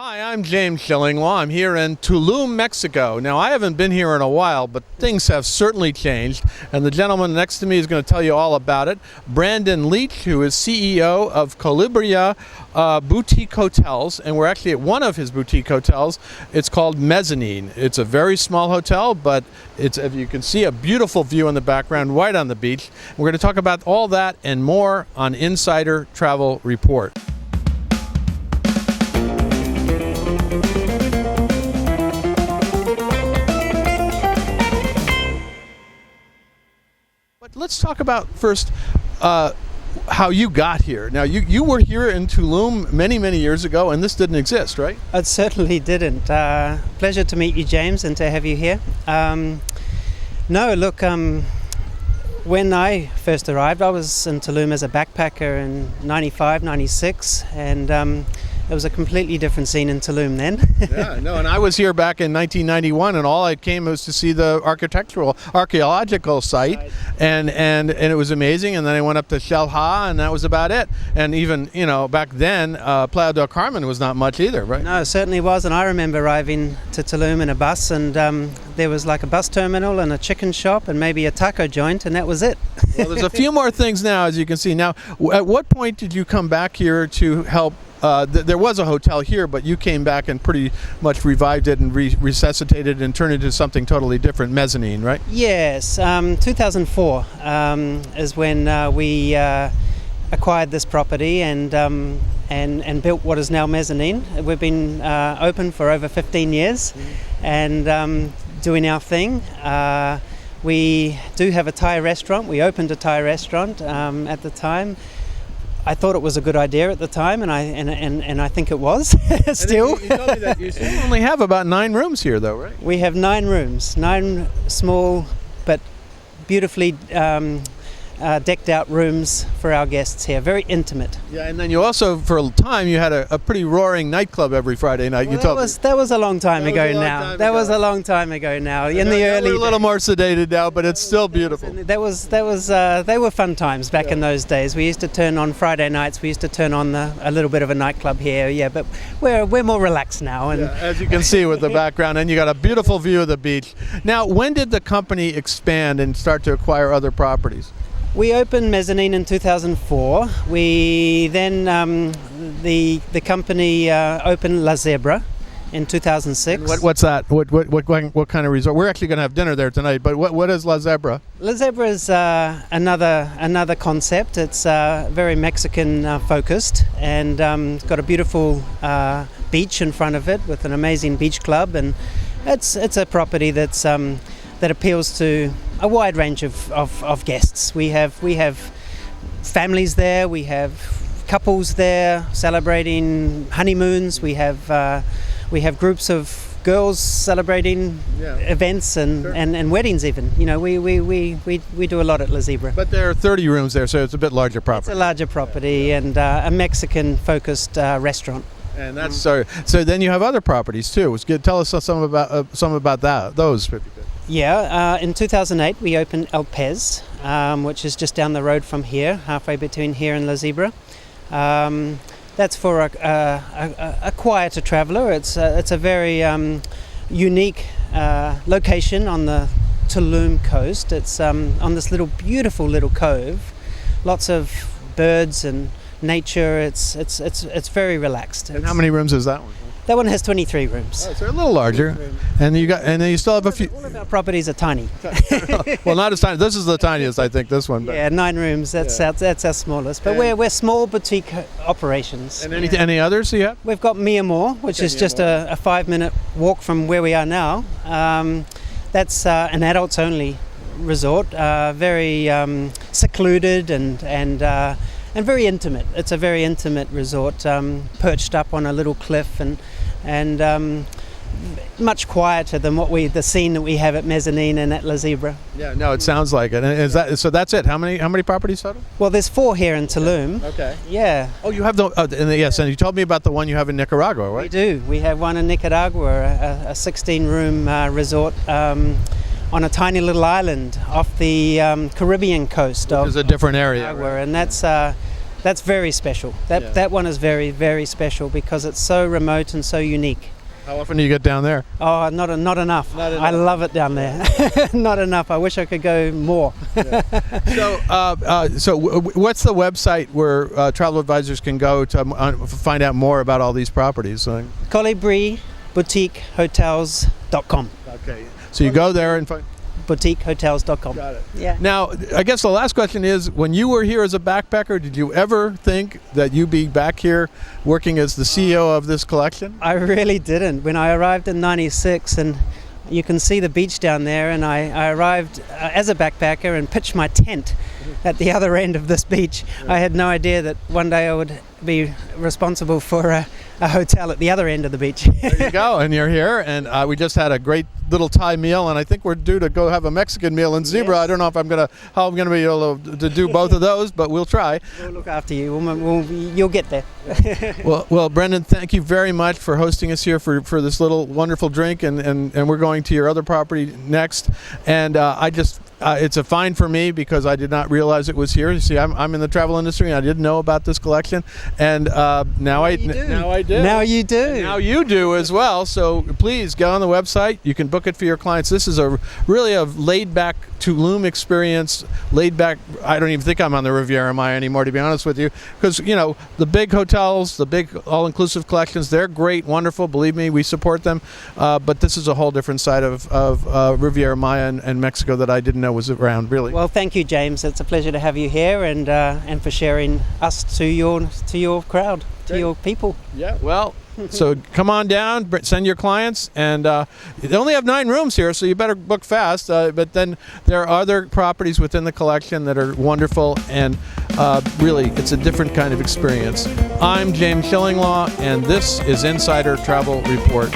Hi, I'm James Shillinglaw. I'm here in Tulum, Mexico. Now, I haven't been here in a while, but things have certainly changed, and the gentleman next to me is going to tell you all about it. Brandon Leach, who is CEO of Colibri Boutique Hotels, and we're actually at one of his boutique hotels. It's called Mezzanine. It's a very small hotel, but it's, if you can see, a beautiful view in the background right on the beach. We're going to talk about all that and more on Insider Travel Report. Let's talk about first how you got here. Now, you were here in Tulum many years ago, and this didn't exist, right? It certainly didn't. Pleasure to meet you, James, and to have you here. When I first arrived, I was in Tulum as a backpacker in 95, 96, and it was a completely different scene in Tulum then. Yeah, no, and I was here back in 1991, and all I came was to see the archaeological site, right. and it was amazing. And then I went up to Xel-Há, and that was about it. And even, back then, Playa del Carmen was not much either, right? No, it certainly was. And I remember arriving to Tulum in a bus, and there was like a bus terminal and a chicken shop and maybe a taco joint, and that was it. Well, there's a few more things now, as you can see. Now, at what point did you come back here to help? There was a hotel here, but you came back and pretty much revived it and resuscitated it and turned it into something totally different, Mezzanine, right? Yes, 2004 is when we acquired this property and built what is now Mezzanine. We've been open for over 15 years and doing our thing. We do have a Thai restaurant. We opened a Thai restaurant at the time. I thought it was a good idea at the time, and I think it was still. You told me that you only have about 9 rooms here, though, right? We have 9 rooms, 9 small but beautifully decked out rooms for our guests here. Very intimate. Yeah, and then you also, for a time, you had a pretty roaring nightclub every Friday night. Well, that was a long time ago now. That was a long time ago now. In the early, we're a little more sedated now, but it's still beautiful. They were fun times back in those days. We used to turn on Friday nights. We used to turn on a little bit of a nightclub here. Yeah, but we're more relaxed now. And as you can see with the background, and you got a beautiful view of the beach. Now, when did the company expand and start to acquire other properties? We opened Mezzanine in 2004. We then, the company opened La Zebra in 2006. What's that? What kind of resort? We're actually going to have dinner there tonight, but what is La Zebra? La Zebra is another concept. It's very Mexican focused, and it's got a beautiful beach in front of it with an amazing beach club, and it's a property that's that appeals to a wide range of guests. We have families there, we have couples there celebrating honeymoons, we have groups of girls celebrating events and weddings even. We do a lot at La Zebra. But there are 30 rooms there, so it's a bit larger property. It's a larger property and a Mexican focused restaurant. And that's so then you have other properties too. Tell us some about those. Yeah, in 2008 we opened El Pez, which is just down the road from here, halfway between here and La Zebra. That's for a quieter traveller. It's a very unique location on the Tulum coast. It's on this beautiful little cove, lots of birds and nature. It's very relaxed. And how many rooms is that one? That one has 23 rooms. Oh, so a little larger, and then you still have a few. All of our properties are tiny. Well, not as tiny. This is the tiniest, I think. This one. But. Yeah, 9 rooms. That's our smallest. But we're small boutique operations. And any others you have? We've got Miramar, which is just a 5-minute walk from where we are now. That's an adults only resort, very secluded and very intimate. It's a very intimate resort, perched up on a little cliff and much quieter than the scene that we have at Mezzanine and at La Zebra. Yeah, no, it sounds like it. And so that's it. How many properties total? Well, there's 4 here in Tulum. Okay. Yeah. Oh, you have yes, and you told me about the one you have in Nicaragua, right? We do. We have one in Nicaragua, a 16-room resort on a tiny little island off the Caribbean coast. Which is a different area, Nicaragua, right? and That's very special. That one is very, very special because it's so remote and so unique. How often do you get down there? Oh, not enough. I love it down there. Not enough. I wish I could go more. So what's the website where travel advisors can go to find out more about all these properties? Colibri boutiquehotels.com. Okay. So you go there and find... boutiquehotels.com. Got it. Yeah. Now, I guess the last question is, when you were here as a backpacker, did you ever think that you'd be back here working as the CEO of this collection? I really didn't. When I arrived in '96, and you can see the beach down there, and I arrived as a backpacker and pitched my tent at the other end of this beach. Yeah. I had no idea that one day I would be responsible for a hotel at the other end of the beach. There you go, and you're here, and we just had a great little Thai meal, and I think we're due to go have a Mexican meal in Zebra. Yes. I don't know if how I'm gonna be able to do both of those, but we'll try. We'll look after you. You'll get there. Well, Brendan, thank you very much for hosting us here for this little wonderful drink, and we're going to your other property next, and it's a find for me because I did not realize it was here. You see, I'm in the travel industry and I didn't know about this collection, and now I do. Now you do. And now you do as well. So please go on the website. You can book it for your clients. This is really a laid-back Tulum experience. Laid-back. I don't even think I'm on the Riviera Maya anymore, to be honest with you, because the big hotels, the big all-inclusive collections, they're great, wonderful. Believe me, we support them. But this is a whole different side of Riviera Maya and Mexico that I didn't know was around, really. Well, thank you, James. It's a pleasure to have you here, and for sharing us to your crowd, to your people. Yeah. Well, so come on down, send your clients, and they only have 9 rooms here, so you better book fast. But then there are other properties within the collection that are wonderful, and really, it's a different kind of experience. I'm James Shillinglaw, and this is Insider Travel Report.